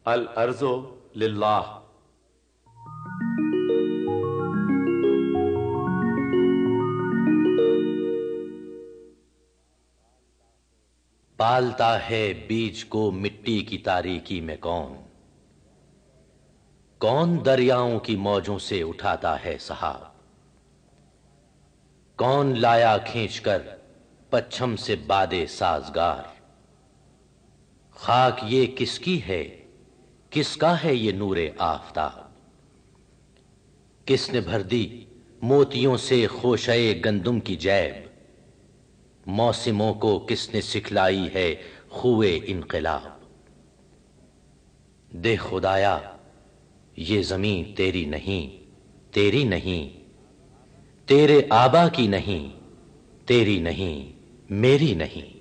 الارض للہ۔ پالتا ہے بیج کو مٹی کی تاریکی میں کون؟ کون دریاؤں کی موجوں سے اٹھاتا ہے سحاب؟ کون لایا کھینچ کر پچھم سے بادے سازگار؟ خاک یہ کس کی ہے، کس کا ہے یہ نور آفتاب؟ کس نے بھر دی موتیوں سے خوشے گندم کی جیب؟ موسموں کو کس نے سکھلائی ہے خوئے انقلاب؟ دے خدایا یہ زمین تیری نہیں، تیری نہیں، تیرے آبا کی نہیں، تیری نہیں، میری نہیں۔